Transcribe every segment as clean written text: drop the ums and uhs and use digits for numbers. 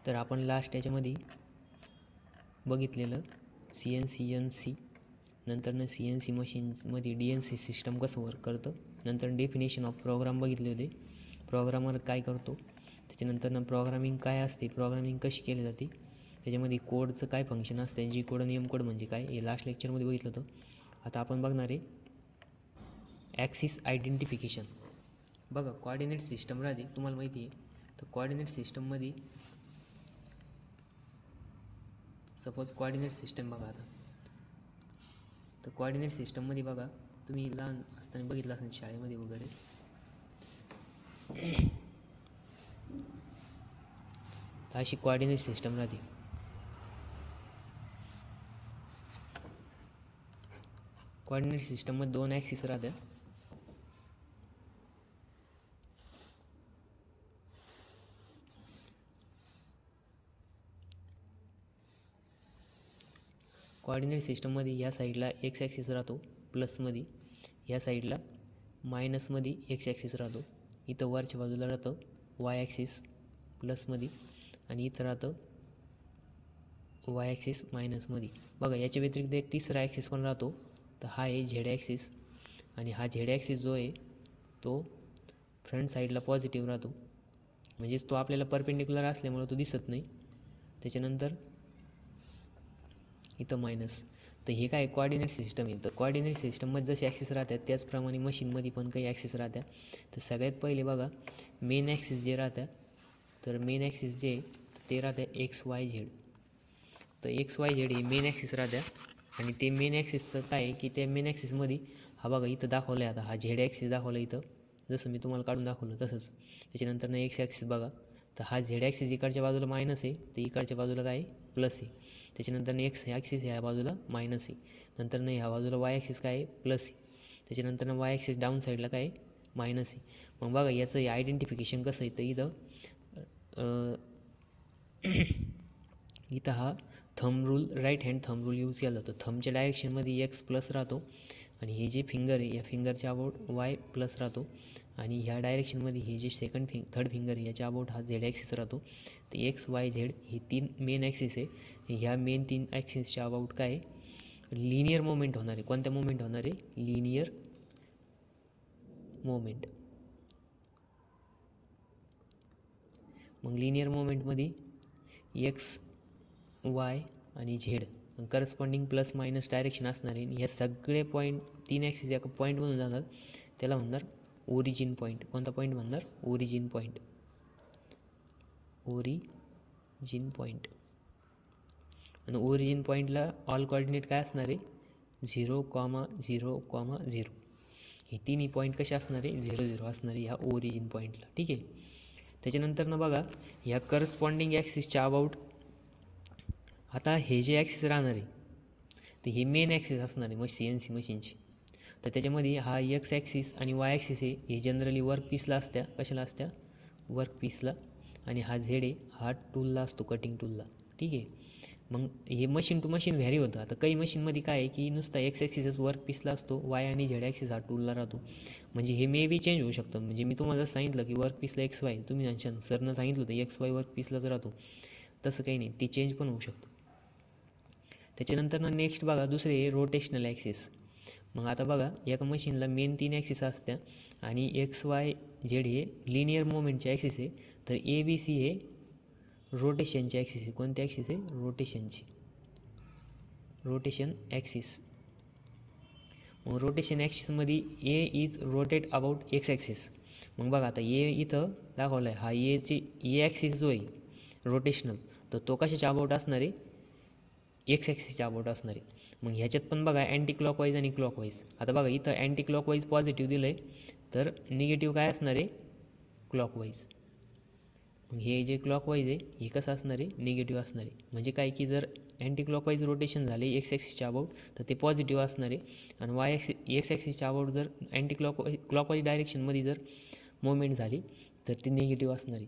तर आपण लास्ट याच्यामध्ये बघितलेलं CNC नंतरनं CNC मशीन्समध्ये DNC सिस्टम कसं वर्क करतं, नंतर डेफिनेशन ऑफ प्रोग्राम बघितले होते, प्रोग्रामर काय करतो, त्याच्यानंतरनं प्रोग्रामिंग काय असते, प्रोग्रामिंग कशी केली जाते, त्याच्यामध्ये कोडचं काय फंक्शन असते, जी कोड आणि एम कोड म्हणजे काय हे लास्ट लेक्चरमध्ये बघितलं होतं. आता आपण बघणार आहे ॲक्सिस आयडेंटिफिकेशन. बघा कोऑर्डिनेट सिस्टम राहते तुम्हाला माहिती आहे. तर कोऑर्डिनेट सिस्टममध्ये सपोज कोऑर्डिनेट सिस्टम बघा. आता तर कोऑर्डिनेट सिस्टममध्ये बघा तुम्ही लहान असताना बघितलं असेल शाळेमध्ये वगैरे, तर अशी कोऑर्डिनेट सिस्टम राहते. कोऑर्डिनेट सिस्टममध्ये 2 ॲक्सिस राहतात. कोऑर्डिनेट सिस्टममध्ये ह्या साईडला एक्स ॲक्सिस राहतो प्लसमध्ये, ह्या साईडला मायनसमध्ये एक्स ॲक्सिस राहतो. इथं वरच्या बाजूला राहतं वाय ॲक्सिस प्लसमध्ये आणि इथं राहतं वाय ॲक्सिस मायनसमध्ये. बघा याच्या व्यतिरिक्त एक तिसरा ॲक्सिस पण राहतो. तर हा आहे झेड ॲक्सिस आणि हा झेड ॲक्सिस जो आहे तो फ्रंट साईडला पॉझिटिव्ह राहतो, म्हणजेच तो आपल्याला परपेंडिक्युलर असल्यामुळे तो दिसत नाही. त्याच्यानंतर इथं मायनस. तर हे काय कोऑर्डिनेट सिस्टम आहे. तर कोऑर्डिनेट सिस्टममध्ये जसे ॲक्सिस राहतात त्याचप्रमाणे मशीनमध्ये पण काही ॲक्सिस राहतात. तर सगळ्यात पहिले बघा मेन ॲक्सिस जे राहतात, तर मेन ॲक्सिस जे ते राहतं XYZ. तर XYZ हे मेन ॲक्सिस राहतात आणि ते मेन ॲक्सिसचं काय आहे की त्या मेन ॲक्सिसमध्ये हा बघा इथं दाखवलं आहे. आता हा झेड ॲक्सिस दाखवला इथं, जसं मी तुम्हाला काढून दाखवलं तसंच. त्याच्यानंतर ना एक्स ॲक्सिस बघा, तर हा झेड ॲक्सिस इकडच्या बाजूला मायनस आहे, तर इकडच्या बाजूला काय प्लस आहे. त्याच्यानंतर एक्स ॲक्सिस ह्या बाजूला मायनस आहे, नंतर ह्या बाजूला वाय ॲक्सिस काय आहे प्लस आहे. त्याच्यानंतर वाय ॲक्सिस डाऊन साईडला काय आहे मायनस आहे. मग बघा याचं आयडेंटिफिकेशन कसं आहे, तर इथं हा thumb rule, right hand thumb rule use केला जातो. थंबच्या डायरेक्शनमध्ये एक्स प्लस राहतो आणि हे जे फिंगर आहे या फिंगरच्या अबाउट वाय प्लस राहतो आणि ह्या डायरेक्शनमध्ये हे जे थर्ड फिंगर आहे याच्या अबाउट हा झेड ॲक्सिस राहतो. तर XYZ हे 3 मेन ॲक्सिस आहे. ह्या मेन 3 ॲक्सिसच्या अबाउट काय लिनियर मोमेंट होणार आहे. कोणत्या मोमेंट होणार आहे? Linear moment. मग लिनियर मोमेंटमध्ये एक्स वाय आणि Z corresponding plus minus direction असणार आहे. ह्या सगळे पॉईंट 3 ॲक्सिस एका पॉईंटमधून जातात, त्याला म्हणणार ओरिजिन पॉईंट. कोणता पॉईंट म्हणणार? Origin point. Origin point. आणि ओरिजिन पॉईंटला ऑल कोऑर्डिनेट काय असणार आहे? 0,0,0. हे तिन्ही पॉईंट कसे असणार आहे? 0 0 असणार आहे ह्या ओरिजिन पॉईंटला. ठीक आहे. त्याच्यानंतर ना बघा ह्या करस्पॉन्डिंग ॲक्सिसच्या अबाउट आता हे जे ॲक्सिस राहणार आहे तर हे मेन ॲक्सिस असणार आहे CNC मशीनची. तर त्याच्यामध्ये हा एक्स ॲक्सिस आणि वाय ॲक्सिस आहे हे जनरली वर्क पीसला असत्या. कशाला असत्या? वर्क पीसला. आणि हा झेड आहे हा टूलला असतो, कटिंग टूलला. ठीक आहे. मग हे मशीन टू मशीन व्हॅरी होतं. आता काही मशीनमध्ये काय आहे की नुसता एक्स ॲक्सिसच वर्क पीसला असतो, वाय आणि झेड ॲक्सिस हा टूलला राहतो. म्हणजे हे मे बी चेंज होऊ शकतं. म्हणजे मी तुम्हाला जसं सांगितलं की वर्क पीसला XY, तुम्ही सांगशाल सरनं सांगितलं होतं XY वर्क पीसलाच राहतो, तसं काही नाही, ते चेंज पण होऊ शकतं. त्याच्यानंतर नेक्स्ट बघा दुसरे रोटेशनल ॲक्सिस. मग आता बघा एका मशीनला मेन 3 ॲक्सिस असत्या आणि XYZ हे लिनियर मोमेंटचे ॲक्सिस आहे. तर ABC हे रोटेशनचे ॲक्सिस आहे. कोणते ॲक्सिस आहे? Rotation axis. मग रोटेशन ॲक्सिसमध्ये A is rotate about X axis. मग बघा आता A इथं दाखवलं आहे, हा A ॲक्सिस जो आहे रोटेशनल, तर तो कशाच्या अबाउट असणार आहे? X ॲक्सिसच्या अबाउट असणार आहे. मग ह्याच्यात पण बघा अँटी क्लॉकवाईज आणि क्लॉकवाईज. आता बघा इथं अँटी क्लॉकवाईज पॉझिटिव्ह दिलं आहे, तर निगेटिव्ह काय असणार आहे? क्लॉकवाईज. मग हे जे क्लॉकवाईज आहे हे कसं असणार आहे? निगेटिव्ह असणार आहे. म्हणजे काय की जर अँटी क्लॉकवाईज रोटेशन झाले X ॲक्सिसच्या अबाउट तर ते पॉझिटिव्ह असणार आहे आणि X ॲक्सिसच्या अबाउट जर अँटी क्लॉकवाईज डायरेक्शनमध्ये जर मूवमेंट झाली तर ती निगेटिव्ह असणार आहे.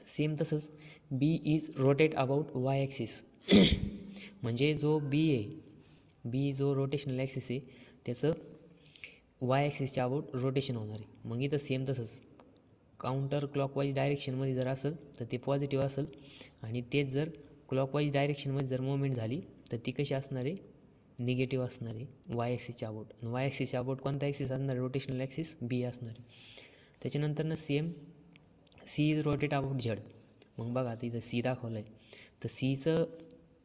सेम तसंच B is rotate about Y axis. म्हणजे जो बी जो रोटेशनल ॲक्सिस आहे त्याचं Y ॲक्सिसच्या अबाउट रोटेशन होणार आहे. मग इथं सेम तसंच काउंटर क्लॉकवाईज डायरेक्शनमध्ये जर असेल तर ते पॉझिटिव्ह असेल, आणि तेच जर क्लॉकवाईज डायरेक्शनमध्ये जर मुवमेंट झाली तर ती कशी असणार आहे, निगेटिव्ह असणार आहे वाय ॲक्सिसच्या अबाउट. आणि वाय ॲक्सिसच्या अबाउट कोणता ॲक्सिस असणार आहे, रोटेशनल ॲक्सिस बी असणार आहे. त्याच्यानंतरनं same C is rotate about Z. मग बघा आता इथं सी दाखवलं आहे, तर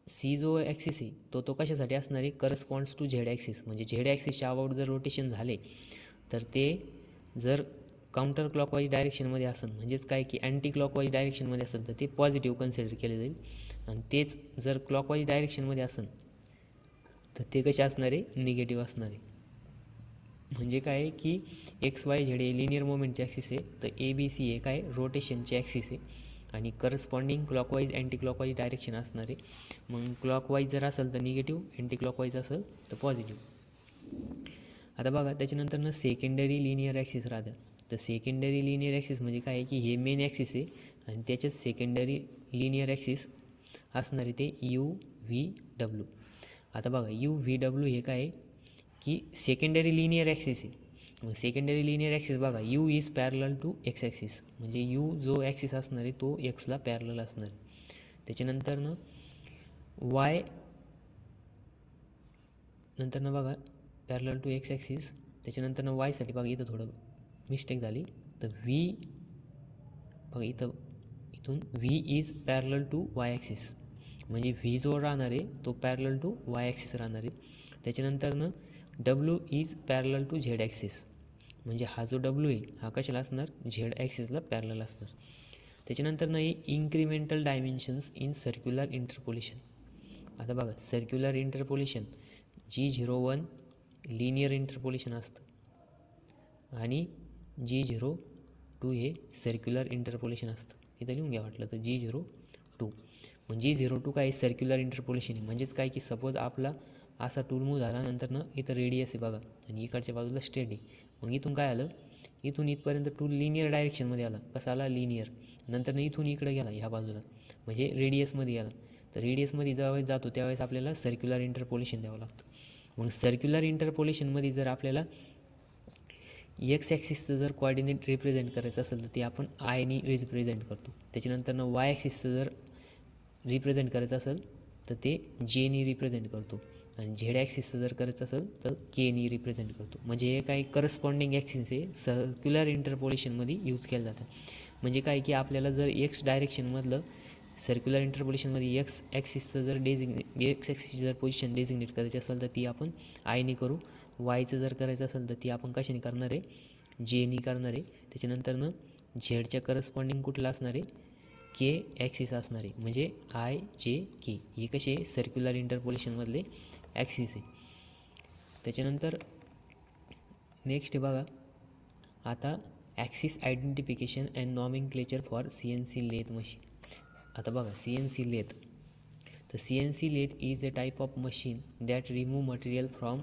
सी जो ॲक्सिस आहे तो कशासाठी असणार आहे, करस्पॉन्ड्स टू झेड ॲक्सिस. म्हणजे झेड ॲक्सिसच्या अबाउट जर रोटेशन झाले तर ते जर काउंटर क्लॉकवाईज डायरेक्शनमध्ये असेल, म्हणजेच काय की अँटी क्लॉकवाईज डायरेक्शनमध्ये असेल तर ते पॉझिटिव्ह कन्सिडर केले जाईल. आणि तेच जर क्लॉकवाईज डायरेक्शनमध्ये असेल तर ते कसे असणार आहे, निगेटिव्ह असणार आहे. म्हणजे काय आहे की एक्स वाय झेड हे लिनियर मोमेंटचे ॲक्सिस आहे, तर ए बी सी हे काय रोटेशनचे ॲक्सिस आहे, आणि corresponding clockwise anti clockwise direction असणार आहे. मग क्लॉकवाईज जर असेल तर निगेटिव्ह, अँटी क्लॉकवाईज असेल तर पॉझिटिव्ह. आता बघा त्याच्यानंतर सेकंडरी लिनियर ॲक्सिस राहतं. तर सेकंडरी लिनियर ॲक्सिस म्हणजे काय आहे की हे मेन ॲक्सिस आहे आणि त्याच्यात सेकंडरी लिनियर ॲक्सिस असणार आहे ते यू व्ही डब्ल्यू. आता बघा यू व्ही डब्ल्यू हे काय आहे की सेकंडरी लिनियर ॲक्सिस आहे. मग सेकंडरी लिनियर ॲक्सिस बघा, U is parallel to X axis, म्हणजे यू जो ॲक्सिस असणार आहे तो एक्सला पॅरलल असणार आहे. त्याच्यानंतरनं वाय नंतरनं बघा पॅरलल टू एक्स ॲक्सिस. त्याच्यानंतरनं वायसाठी बघा इथं थोडं मिस्टेक झाली, तर व्ही बघा इथून V is parallel to Y axis, म्हणजे व्ही जो राहणार आहे तो पॅरलल टू वाय ॲक्सिस राहणार आहे. त्याच्यानंतरनं W is parallel to Z axis, म्हणजे हा जो डब्ल्यू आहे हा कशाला असणार, झेड ॲक्सिसला पॅरलल असणार. त्याच्यानंतरनं हे incremental dimensions in circular interpolation. आता बघा circular interpolation G01 linear interpolation असतं आणि G02 हे सर्क्युलर इंटरपोलेशन असतं. इथं लिहून घ्या वाटलं तर G02. मग G02 काय सर्क्युलर इंटरपोलेशन आहे, म्हणजेच काय की सपोज आपला असा टूल मूव्ह झाला, नंतरनं इथं रेडियस आहे बघा आणि इकडच्या बाजूला स्ट्रेट आहे. मग इथून काय आलं, इथून इथपर्यंत टूल लिनियर डायरेक्शनमध्ये आला. कसा आला, लिनियर. नंतरनं इथून इकडे गेला ह्या बाजूला, म्हणजे रेडियसमध्ये गेला. तर रेडियसमध्ये ज्यावेळेस जातो त्यावेळेस आपल्याला सर्क्युलर इंटरपोलेशन द्यावं लागतं. मग सर्क्युलर इंटरपोलेशनमध्ये जर आपल्याला एक्स ॲक्सिसचं जर कोऑर्डिनेट रिप्रेझेंट करायचं असेल तर ते आपण आयनी रिप्रेझेंट करतो. त्याच्यानंतरनं वाय ॲक्सिसचं जर रिप्रेझेंट करायचं असेल तर ते जेनी रिप्रेझेंट करतो, आणि झेड ॲक्सिसचं जर करायचं असेल तर केनी रिप्रेझेंट करतो. म्हणजे हे काही करस्पॉन्डिंग ॲक्सिस आहे सर्क्युलर इंटरपोलेशनमध्ये यूज केलं जातं. म्हणजे काय की आपल्याला जर एक्स डायरेक्शनमधलं सर्क्युलर इंटरपोलेशनमध्ये एक्स ॲक्सिसचं जर एक्स ॲक्सिसची जर पोझिशन डेझिग्नेट करायची असेल तर ती आपण आयनी करू. वायचं जर करायचं असेल तर ती आपण कशाने करणार आहे, जेनी करणार आहे. त्याच्यानंतरनं झेडच्या करस्पॉन्डिंग कुठलं असणार आहे, के ॲक्सिस असणार आहे, म्हणजे आय जे के. हे कसे आहे, सर्क्युलर इंटरपोलेशनमधले ॲक्सिस आहे. त्याच्यानंतर नेक्स्ट बघा आता axis identification and nomenclature for CNC lathe machine. आता बघा CNC लेथ, तर CNC lathe is a type of machine that remove material from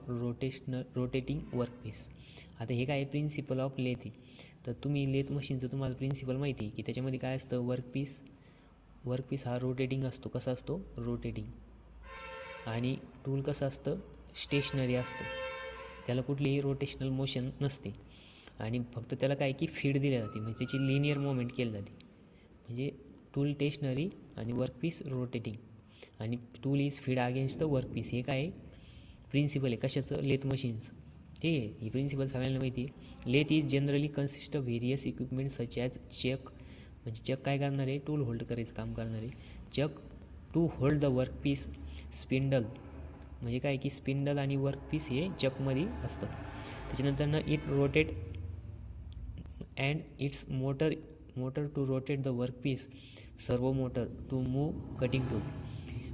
rotating workpiece. आता हे काय प्रिन्सिपल ऑफ लेथ आहे. तर तुम्ही लेथ मशीनचं तुम्हाला प्रिन्सिपल माहिती आहे की त्याच्यामध्ये काय असतं, वर्कपीस हा रोटेटिंग असतो. कसा असतो, रोटेटिंग. आणि टूल कसं असतं, स्टेशनरी असतं, त्याला कुठलीही रोटेशनल मोशन नसते, आणि फक्त त्याला काय की फीड दिली जाते, म्हणजे त्याची लिनियर मुवमेंट केली जाते. म्हणजे टूल स्टेशनरी आणि वर्कपीस रोटेटिंग, आणि tool is feed against the workpiece. हे काय प्रिन्सिपल आहे कशाचं, लेथ मशीन्स. ठीक आहे, ही प्रिन्सिपल सगळ्यांना माहिती आहे. Lathe is generally consist of various equipment such as chuck, म्हणजे चक काय करणार आहे, टूल होल्ड करायचं काम करणार आहे. Chuck to hold the workpiece. Spindle म्हणजे काय की स्पिंडल आणि वर्कपीस हे चकमध्ये असतं. त्याच्यानंतर it rotate and its motor to rotate the workpiece. Servo motor to move cutting tool.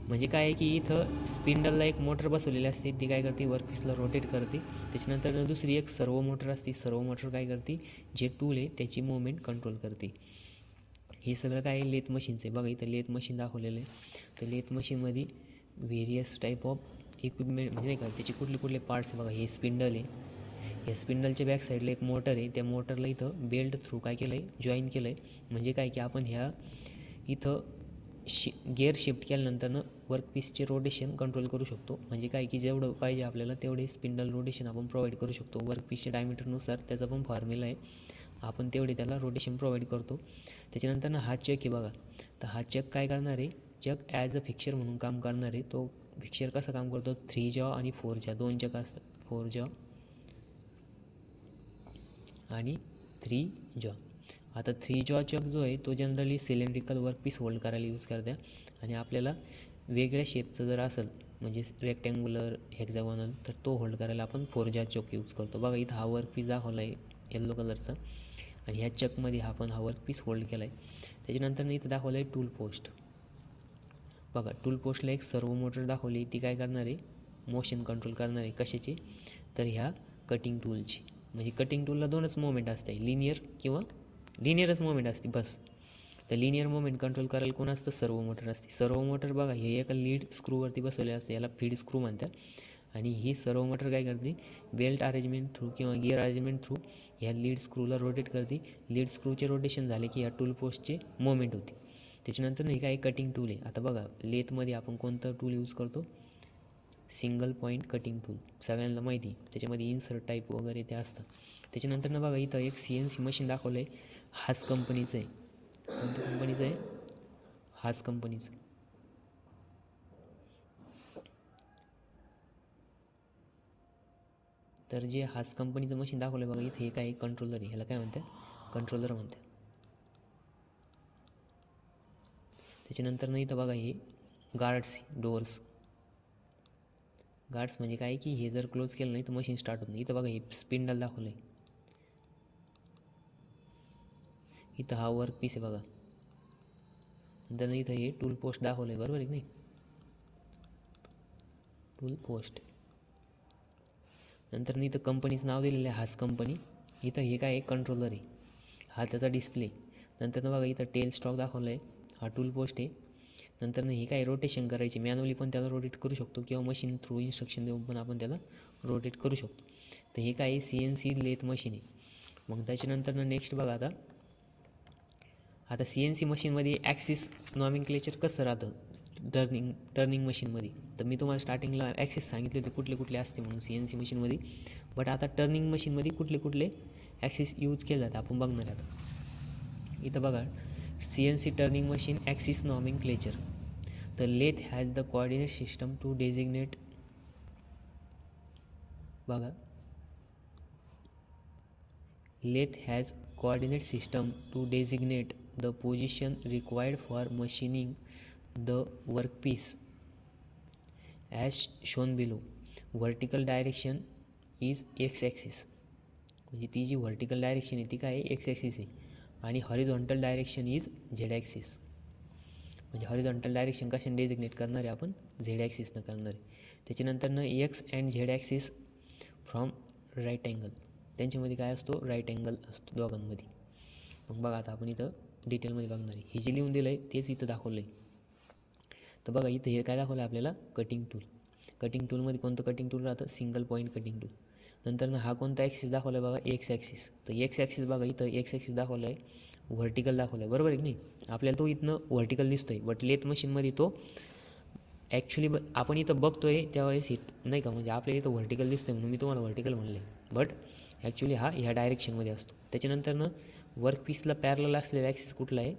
म्हणजे काय आहे की इथं स्पिंडलला एक मोटर बसवलेली असते, ती काय करते, वर्कपीसला रोटेट करते. त्याच्यानंतर दुसरी एक सर्वो मोटर असते, सर्वो मोटर काय करते, जे टूल आहे त्याची मुवमेंट कंट्रोल करते. हे सगळं काय लेथ मशीनचं आहे. बघा इथं लेथ मशीन दाखवलेलं आहे. तर लेथ मशीनमध्ये व्हेरियस टाईप ऑफ इक्विपमेंट, म्हणजे नाही का त्याचे कुठले पार्ट्स बघा. हे स्पिंडल आहे, या स्पिंडलच्या बॅक साईडला एक मोटर आहे, त्या मोटरला इथं बेल्ट थ्रू काय केलं आहे, जॉईन केलं आहे. म्हणजे काय की आपण ह्या इथं गिअर शिफ्ट केल्यानंतरनं वर्कपीसचे रोटेशन कंट्रोल करू शकतो. म्हणजे काय की जेवढं पाहिजे आपल्याला तेवढे स्पिंडल रोटेशन आपण प्रोव्हाइड करू शकतो वर्कपीसच्या डायमीटरनुसार. त्याचा पण फॉर्म्युला आहे, आपण तेवढे त्याला रोटेशन प्रोव्हाइड करतो. त्याच्यानंतर हा चक आहे बघा, तर हा चक काय करणार आहे, चक ॲज अ फिक्चर म्हणून काम करणार आहे. तो फिक्चर कसं काम करतो, 3 जॉ आणि 4 जॉ, 2 चक असतात, 4 जॉ आणि 3 जॉ. आता 3 जॉ चक जो आहे तो जनरली सिलेंड्रिकल वर्कपीस होल्ड करायला यूज करते. आणि आपल्याला वेगळ्या शेपचं जर असेल म्हणजे रेक्टँग्युलर, हेक्झागोनल, तर तो होल्ड करायला आपण 4 जॉ चक यूज करतो. बघा इथं हा वर्कपीस दाखवला आहे येल्लो कलरचा, आणि ह्या चकमध्ये आपण हा वर्कपीस होल्ड केला आहे. त्याच्यानंतर इथं दाखवलं आहे टूल पोस्ट. बघा टूल पोस्टला एक सर्वो मोटर दाखवली, ती काय करणार आहे, मोशन कंट्रोल करणार आहे. कशाची, तर ह्या कटिंग टूलची. म्हणजे कटिंग टूलला 2च मोमेंट असते, लिनियर किंवा लिनियरच मोमेंट असते बस. तर लिनियर मोमेंट कंट्रोल करायला कोण असतं, सर्वो मोटर असते. सर्वो मोटर बघा हे एका लीड स्क्रूवरती बसवले असते, याला फीड स्क्रू म्हणतात. आणि ही सर्वो मोटर काय करते, बेल्ट अरेंजमेंट थ्रू किंवा गिअर अरेंजमेंट थ्रू ह्या लीड स्क्रूला रोटेट करते. लीड स्क्रूचे रोटेशन झाले की या टूल पोस्टचे मोमेंट होते. त्याच्यानंतर हे काय कटिंग टूल आहे. आता बघा लेथमध्ये आपण कोणतं टूल यूज करतो, सिंगल पॉईंट कटिंग टूल, सगळ्यांना माहिती, त्याच्यामध्ये इन्सर्ट टाईप वगैरे ते असतं. त्याच्यानंतर बघा इथं एक CNC मशीन दाखवलं आहे, हास कंपनीचं आहे. कोणत्या कंपनीचं आहे, हास कंपनीचं. तर जे हास कंपनीचं मशीन दाखवलं आहे बघा इथं, हे काय कंट्रोलर आहे, ह्याला काय म्हणतात, कंट्रोलर म्हणतात. त्याच्यानंतर इथं बघा हे गार्ड्स, डोअर्स. गार्ड्स म्हणजे काय की हे जर क्लोज केलं नाही तर मशीन स्टार्ट होत नाही. इथं बघा हे स्पिंडल दाखवलं आहे. इथं हा वर्क पीस आहे बघा. नंतर इथं हे टूल पोस्ट दाखवलं आहे, बरोबर आहे की नाही, टूल पोस्ट. नंतर इथं कंपनीचं नाव दिलेलं आहे हास कंपनी. इथं हे काय आहे, कंट्रोलर आहे, हा त्याचा डिस्प्ले. नंतर बघा इथं टेल स्टॉक दाखवलं आहे, हा टूल पोस्ट आहे. नंतर हे काय रोटेशन करायचे, मॅन्युअली पण त्याला रोटेट करू शकतो किंवा मशीन थ्रू इन्स्ट्रक्शन देऊन पण आपण त्याला रोटेट करू शकतो. तर हे काय CNC लेथ मशीन आहे. मग त्याच्यानंतर नेक्स्ट बघा आता CNC मशीनमध्ये ॲक्सिस नॉमेनक्लेचर कसं राहतं टर्निंग मशीनमध्ये. तर मी तुम्हाला स्टार्टिंगला ॲक्सिस सांगितले होते कुठले कुठले असते म्हणून CNC मशीनमध्ये. बट आता टर्निंग मशीनमध्ये कुठले कुठले ॲक्सिस यूज केले जातात आपण बघणार आहे आता. इथं बघा CNC turning machine axis nomenclature. The lathe has the coordinate system to designate, बघा lathe has coordinate system to designate the position required for machining the workpiece as shown below. Vertical direction is x-axis, म्हणजे ती जी vertical direction आहे ती काय आहे, x-axis आहे. आणि horizontal direction is z-axis. म्हणजे हॉरिझॉन्टल डायरेक्शन कशाने डेजिग्नेट करणार आहे आपण, z-axisनं करणार आहे. त्याच्यानंतर x and z-axis from right angle, त्यांच्यामध्ये काय असतो, राईट अँगल असतो दोघांमध्ये. मग बघा आता आपण इथं डिटेलमध्ये बघणार आहे. हे जे लिहून दिलं आहे तेच इथं दाखवलं आहे. तर बघा इथं हे काय दाखवलं आहे आपल्याला, कटिंग टूल. कटिंग टूलमध्ये कोणतं कटिंग टूल राहतं, सिंगल पॉईंट कटिंग टूल. नंतर हा कोणता ॲक्सिस दाखवला आहे बघा, एक्स ॲक्सिस. तर एक्स ॲक्सिस बघा इथं एक्स ॲक्सिस दाखवला आहे, व्हर्टिकल दाखवला आहे, बरोबर आहे की नाही. आपल्याला तो इथनं व्हर्टिकल दिसतो आहे, बट लेथ मशीनमध्ये तो ॲक्च्युली आपण इथं बघतो आहे त्यावेळेस नाही का, म्हणजे आपल्याला इथं व्हर्टिकल दिसतं आहे म्हणून मी तुम्हाला व्हर्टिकल म्हणले, बट ॲक्च्युली हा ह्या डायरेक्शनमध्ये असतो. त्याच्यानंतर वर्कपीसला पॅरलल असलेला ॲक्सिस कुठला आहे,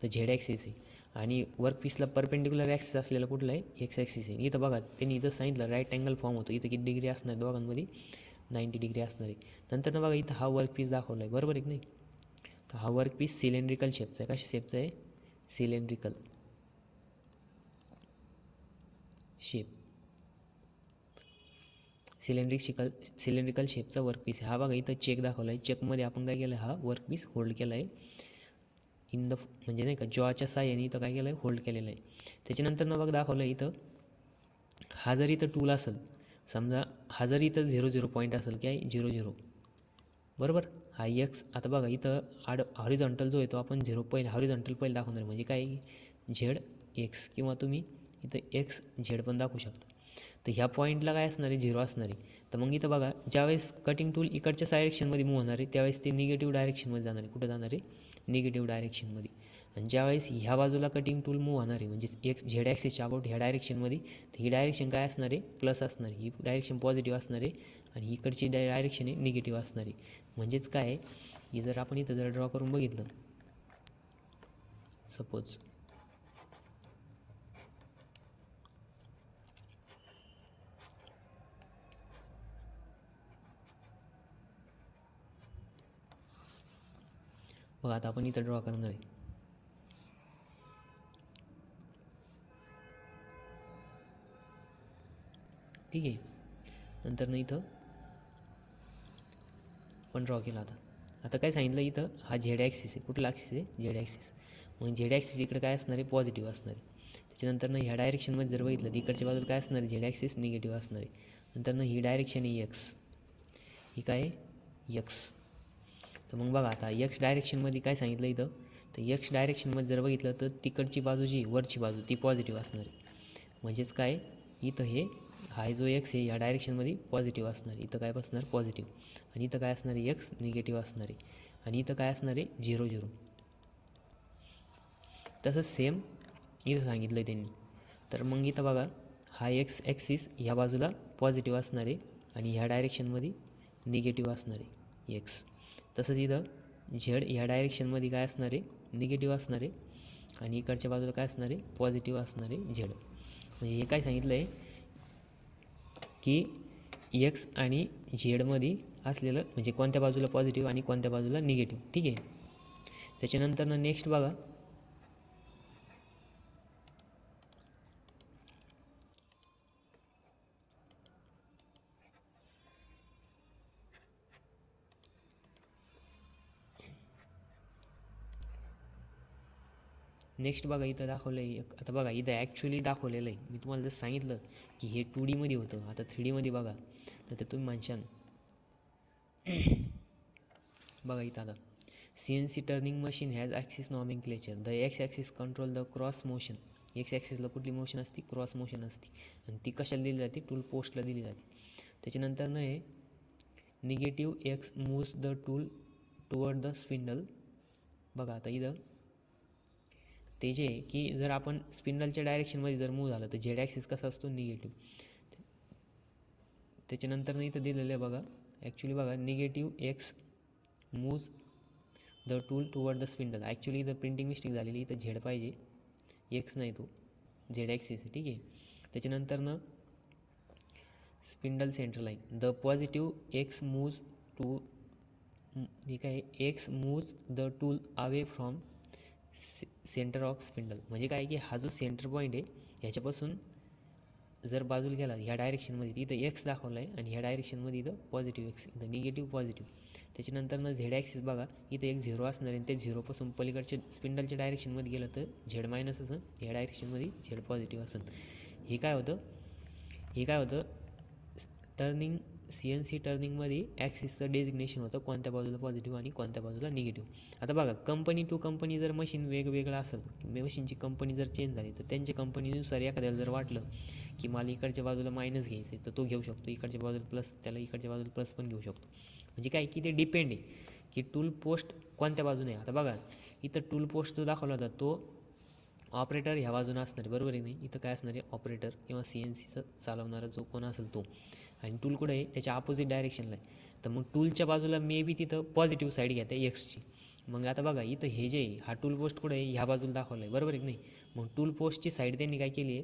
तर झेड ॲक्सिस आहे. आणि वर्कपीसला परपेंडिक्युलर ॲक्सिस असलेला कुठला आहे, एक्स ॲक्सिस आहे. इथं बघा त्यांनी जर सांगितलं राईट अँगल फॉर्म होतो, इथं किती डिग्री असणार दोघांमध्ये, 90 डिग्री असणार आहे. नंतर बघा इथं हा वर्कपीस दाखवला आहे, बरोबर आहे की नाही. तर हा वर्कपीस सिलेंड्रिकल शेपचा आहे. कशा शेपचा आहे, सिलेंड्रिकल शेप, सिलेंड्रिकल शेपचा वर्कपीस आहे. हा बघा इथं चेक दाखवला आहे, चेकमध्ये आपण काय केलं, हा वर्कपीस होल्ड केला आहे इन द, म्हणजे नाही का जॉच्या साह्याने इथं काय केलं आहे, होल्ड केलेलं आहे. त्याच्यानंतर बघा दाखवलं आहे इथं, हा जर इथं टूल असेल, समजा हा जर इथं 0-0 पॉईंट असेल काय 0-0, बरोबर. हा एक्स, आता बघा इथं हॉरिझॉन्टल जो आहे तो आपण 0 पहिला हॉरिझॉन्टल पहिला दाखवणार, म्हणजे काय झेड एक्स, किंवा तुम्ही इथं एक्स झेड पण दाखवू शकता. तर ह्या पॉईंटला काय असणार आहे, 0 असणार आहे. तर मग इथं बघा ज्यावेळेस कटिंग टूल इकडच्या डायरेक्शनमध्ये मूव्ह होणार आहे त्यावेळेस ते निगेटिव्ह डायरेक्शनमध्ये जाणार आहे. कुठं जाणार आहे, निगेटिव्ह डायरेक्शनमध्ये. आणि ज्यावेळेस ह्या बाजूला कटिंग टूल मूव्ह होणार आहे म्हणजे एक्स झेड ॲक्सिसच्या अबाउट ह्या डायरेक्शनमध्ये, तर ही डायरेक्शन काय असणार आहे, प्लस असणार आहे. ही डायरेक्शन पॉझिटिव्ह असणार आहे आणि इकडची डायरेक्शन आहे निगेटिव्ह असणार आहे. म्हणजेच काय आहे, ही जर आपण इथं जर ड्रॉ करून बघितलं सपोज, बघा आता आपण इथं ड्रॉ करणार आहे, ठीक आहे. नंतर ना इथं आपण ड्रॉ केला. आता काय सांगितलं इथं हा झेड ॲक्सिस आहे. कुठला ॲक्सिस आहे? Z axis. मग झेड ॲक्सिस इकडे काय असणार आहे? पॉझिटिव्ह असणार आहे. त्याच्यानंतर ना ह्या डायरेक्शनमध्ये जर बघितलं तर इकडच्या बाजूला काय असणार आहे? झेड ॲक्सिस निगेटिव्ह असणार आहे. नंतर ना ही डायरेक्शन आहे एक्स, ही काय आहे? एक्स. तर मग बघा आता एक्स डायरेक्शनमध्ये काय सांगितलं इथं, तर एक्स डायरेक्शनमध्ये जर बघितलं तर तिकडची बाजू जी वरची बाजू ती पॉझिटिव्ह असणार आहे. म्हणजेच काय इथं हे हा जो एक्स आहे या डायरेक्शनमध्ये पॉझिटिव्ह असणार आहे. इथं काय बसणार? पॉझिटिव्ह. आणि इथं काय असणार आहे? एक्स निगेटिव्ह असणार आहे. आणि इथं काय असणार आहे? 0 0. तसंच सेम इथं सांगितलं आहे त्यांनी. तर मग इथं बघा हा एक्स ॲक्सिस ह्या बाजूला पॉझिटिव्ह असणार आहे आणि ह्या डायरेक्शनमध्ये निगेटिव्ह असणार आहे एक्स. तसंच इथं झेड ह्या डायरेक्शनमध्ये काय असणार आहे? निगेटिव्ह असणार आहे आणि इकडच्या बाजूला काय असणार आहे? पॉझिटिव्ह असणार आहे झेड. म्हणजे हे काय सांगितलं आहे की एक्स आणि झेडमध्ये असलेलं म्हणजे कोणत्या बाजूला पॉझिटिव्ह आणि कोणत्या बाजूला निगेटिव्ह, ठीक आहे. त्याच्यानंतर ना नेक्स्ट बघा, नेक्स्ट बघा इथं दाखवलं आहे. आता बघा इथं ॲक्च्युली दाखवलेलं आहे. मी तुम्हाला जर सांगितलं की हे 2D मध्ये होतं, आता 3D मध्ये बघा तर ते तुम्ही मानशान. बघा इथं आता CNC turning machine has axis nomenclature. The X axis control the cross motion. X ॲक्सिसला कुठली मोशन असते? क्रॉस मोशन असते. आणि ती कशाला दिली जाते? टूल पोस्टला दिली जाते. त्याच्यानंतर न हे negative x moves the tool toward the spindle. बघा आता इथं ते जे की जर आपण स्पिंडलच्या डायरेक्शनमध्ये जर मूव्ह झालं तर झेड ॲक्सिस कसा असतो? निगेटिव्ह. त्याच्यानंतर इथं दिलेलं आहे बघा, ॲक्च्युली बघा negative x moves the tool toward the spindle. Actually इथं प्रिंटिंग मिस्टेक झालेली, इथं झेड पाहिजे, एक्स नाही, तो झेड ॲक्सिस आहे, ठीक आहे. त्याच्यानंतर न spindle centre line. The positive X moves to, ठीक आहे, X moves the tool away from centre of spindle. म्हणजे काय की हा जो सेंटर पॉईंट आहे ह्याच्यापासून जर बाजूला गेला ह्या डायरेक्शनमध्ये इथं एक्स दाखवला आहे आणि ह्या डायरेक्शनमध्ये इथं पॉझिटिव्ह एक्स, इथं निगेटिव्ह पॉझिटिव्ह. त्याच्यानंतर न झेड ॲक्सिस बघा इथं एक 0 असणार आहे आणि ते 0पासून पलीकडच्या स्पिंडलच्या डायरेक्शनमध्ये गेलं तर झेड मायनस असेल, ह्या डायरेक्शनमध्ये झेड पॉझिटिव्ह असेल. हे काय होतं टर्निंग CNC टर्निंगमध्ये ॲक्सिसचं डेजिग्नेशन होतं कोणत्या बाजूला पॉझिटिव्ह आणि कोणत्या बाजूला निगेटिव्ह. आता बघा कंपनी टू कंपनी जर मशीन वेगवेगळं असेल, मशीनची कंपनी जर चेंज झाली तर त्यांच्या कंपनीनुसार एखाद्याला जर वाटलं की मला इकडच्या बाजूला मायनस घ्यायचं आहे तर तो घेऊ शकतो, इकडच्या बाजूला प्लस, त्याला इकडच्या बाजूला प्लस पण घेऊ शकतो. म्हणजे काय की ते डिपेंड आहे की टूल पोस्ट कोणत्या बाजूने आहे. आता बघा इथं टूल पोस्ट जो दाखवला होता तो ऑपरेटर ह्या बाजूने असणार आहे, बरोबर आहे नाही. इथं काय असणार आहे? ऑपरेटर किंवा CNCचं चालवणारा जो कोण असेल तो. आणि टूल कुठं आहे? त्याच्या अपोजिट डायरेक्शनला आहे. तर मग टूलच्या बाजूला मे बी तिथं पॉझिटिव्ह साईड घ्या एक्सची. मग आता बघा इथं हे जे आहे हा टूल पोस्ट कुठं आहे? ह्या बाजूला दाखवला आहे, बरोबर आहे की नाही. मग टूल पोस्टची साईड त्यांनी काय केली आहे?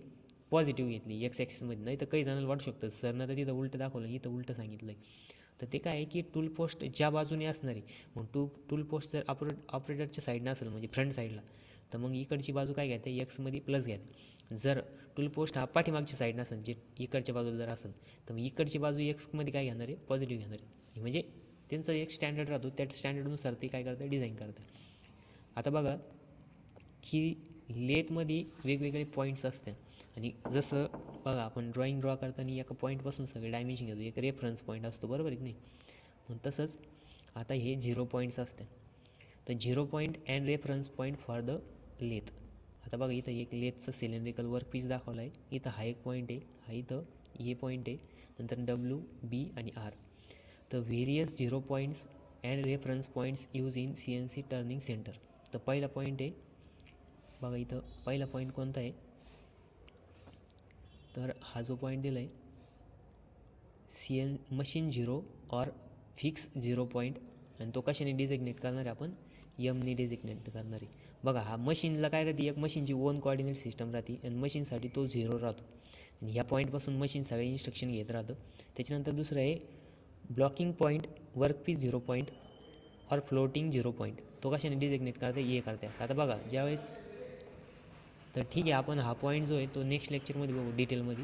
पॉझिटिव्ह घेतली एक्स ॲक्सिसमध्ये. नाही तर काही जणांना वाटू शकतं सरनं तर तिथं उलटं दाखवलं, इथं उलटं सांगितलं आहे. तर ते काय आहे की टूल पोस्ट ज्या बाजूने असणार आहे, मग टूल पोस्ट जर ऑपरेटरच्या साईडनं असेल म्हणजे फ्रंट साईडला, तर मग इकडची बाजू काय घ्यायचं? एक्समध्ये प्लस घ्यायचं. जर टूल पोस्ट हा पाठीमागची साईडनं असेल, जे इकडच्या बाजूला जर असेल, तर मग इकडची बाजू एक्समध्ये काय घेणार आहे? पॉझिटिव्ह घेणार आहे. म्हणजे त्यांचा एक स्टँडर्ड राहतो, त्या स्टँडर्डनुसार ते काय करतं? डिझाईन करतं. आता बघा की लेथमध्ये वेगवेगळे पॉईंट्स असतात आणि जसं बघा आपण ड्रॉ करताना एका पॉईंटपासून सगळे डायमेन्शन घेतो, एक रेफरन्स पॉईंट असतो, बरोबर आहे की नाही. पण तसंच आता हे 0 पॉईंट्स असतात. तर 0 point and reference point for the lathe. आता बघा इथं एक लेथचं सिलेंड्रिकल वर्क पीस दाखवला आहे. इथं हा एक पॉईंट आहे, हा इथं ए पॉईंट आहे, नंतर W, B आणि R. तर various 0 points and reference points use in CNC turning centre. तर पहिला पॉईंट आहे बघा इथं, पहिला पॉईंट कोणता आहे? तर हा जो पॉईंट दिला आहे मशीन 0 और फिक्स 0 पॉईंट आणि तो कशाने डिझिग्नेट करणार आहे आपण यमने डिझिग्नेट करणार आहे. बघा हा मशीनला काय राहते, एक मशीनची ओन कोऑर्डिनेट सिस्टम राहते आणि मशीनसाठी तो 0 राहतो आणि ह्या पॉईंटपासून मशीन सगळे इन्स्ट्रक्शन घेत राहतं. त्याच्यानंतर दुसरं आहे ब्लॉकिंग पॉईंट, वर्कपीस 0 पॉईंट और फ्लोटिंग 0 पॉईंट. तो कशाने डिझिग्नेट करते हे करतात. आता बघा ज्यावेळेस तर ठीक आहे आपण हा पॉईंट जो आहे तो नेक्स्ट लेक्चरमध्ये बघू डिटेलमध्ये.